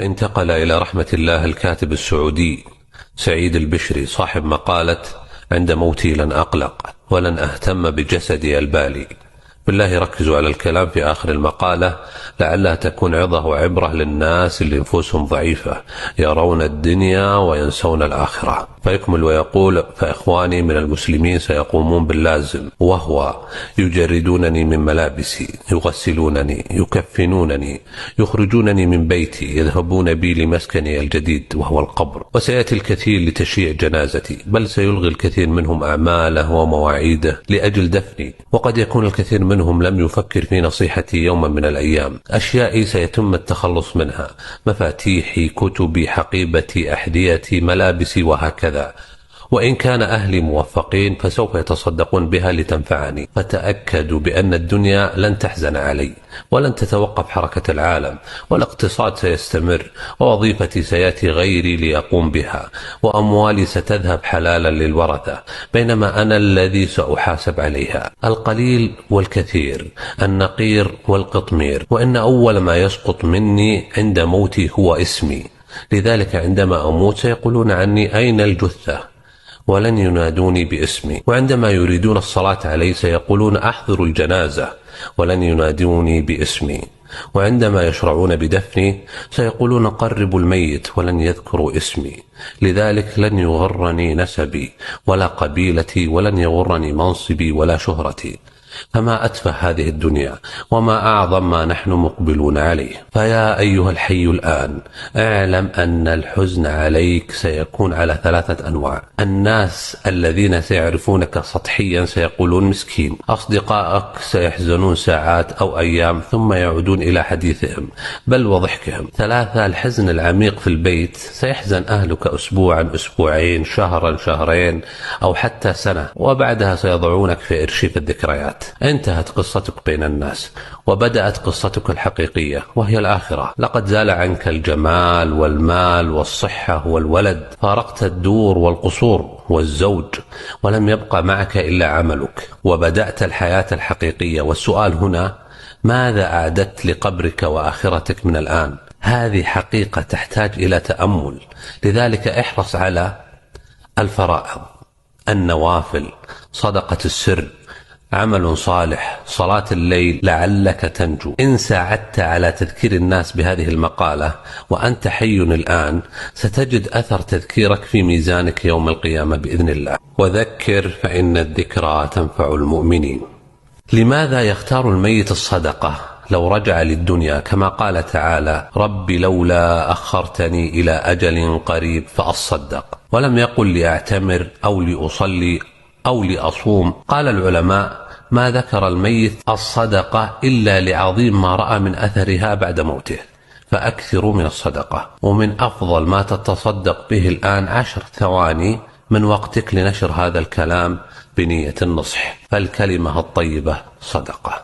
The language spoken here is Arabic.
انتقل إلى رحمة الله الكاتب السعودي سعيد البشري صاحب مقالة عند موتي لن أقلق ولن أهتم بجسدي البالي. بالله ركزوا على الكلام في آخر المقالة لعلها تكون عظة وعبرة للناس اللي نفوسهم ضعيفة يرون الدنيا وينسون الآخرة. فيكمل ويقول: فإخواني من المسلمين سيقومون باللازم، وهو يجردونني من ملابسي، يغسلونني، يكفنونني، يخرجونني من بيتي، يذهبون بي لمسكني الجديد وهو القبر، وسيأتي الكثير لتشييع جنازتي، بل سيلغي الكثير منهم أعماله ومواعيده لأجل دفني، وقد يكون الكثير منهم لم يفكر في نصيحتي يوما من الأيام. أشيائي سيتم التخلص منها: مفاتيحي، كتبي، حقيبتي، أحذيتي، ملابسي، وهكذا. وإن كان أهلي موفقين فسوف يتصدقون بها لتنفعني. فتأكدوا بأن الدنيا لن تحزن علي، ولن تتوقف حركة العالم، والاقتصاد سيستمر، ووظيفتي سيأتي غيري ليقوم بها، وأموالي ستذهب حلالا للورثة، بينما أنا الذي سأحاسب عليها. القليل والكثير، النقير والقطمير، وإن أول ما يسقط مني عند موتي هو اسمي. لذلك عندما أموت سيقولون عني: أين الجثة؟ ولن ينادوني باسمي. وعندما يريدون الصلاة علي سيقولون: أحضروا الجنازة، ولن ينادوني باسمي. وعندما يشرعون بدفني سيقولون: قربوا الميت، ولن يذكروا اسمي. لذلك لن يغرني نسبي ولا قبيلتي، ولن يغرني منصبي ولا شهرتي. فما أتفه هذه الدنيا، وما أعظم ما نحن مقبلون عليه. فيا أيها الحي الآن، اعلم أن الحزن عليك سيكون على 3 أنواع. الناس الذين سيعرفونك سطحيا سيقولون: مسكين. أصدقائك سيحزنون ساعات أو أيام ثم يعودون إلى حديثهم بل وضحكهم. 3. الحزن العميق في البيت، سيحزن أهلك أسبوعا، أسبوعين، شهرا، شهرين، أو حتى سنة، وبعدها سيضعونك في إرشيف الذكريات. انتهت قصتك بين الناس، وبدأت قصتك الحقيقية وهي الآخرة. لقد زال عنك الجمال والمال والصحة والولد، فارقت الدور والقصور والزوج، ولم يبقى معك إلا عملك، وبدأت الحياة الحقيقية. والسؤال هنا: ماذا أعددت لقبرك وآخرتك من الآن؟ هذه حقيقة تحتاج إلى تأمل. لذلك احرص على الفرائض، النوافل، صدقة السر، عمل صالح، صلاة الليل، لعلك تنجو. إن ساعدت على تذكير الناس بهذه المقالة وأنت حي الآن ستجد أثر تذكيرك في ميزانك يوم القيامة بإذن الله. وذكر فإن الذكرى تنفع المؤمنين. لماذا يختار الميت الصدقة لو رجع للدنيا؟ كما قال تعالى: رب لولا أخرتني إلى أجل قريب فأصدق. ولم يقل لأعتمر أو لأصلي أو لأصوم. قال العلماء: ما ذكر الميت الصدقة إلا لعظيم ما رأى من أثرها بعد موته، فأكثروا من الصدقة. ومن أفضل ما تتصدق به الآن 10 ثواني من وقتك لنشر هذا الكلام بنية النصح، فالكلمة الطيبة صدقة.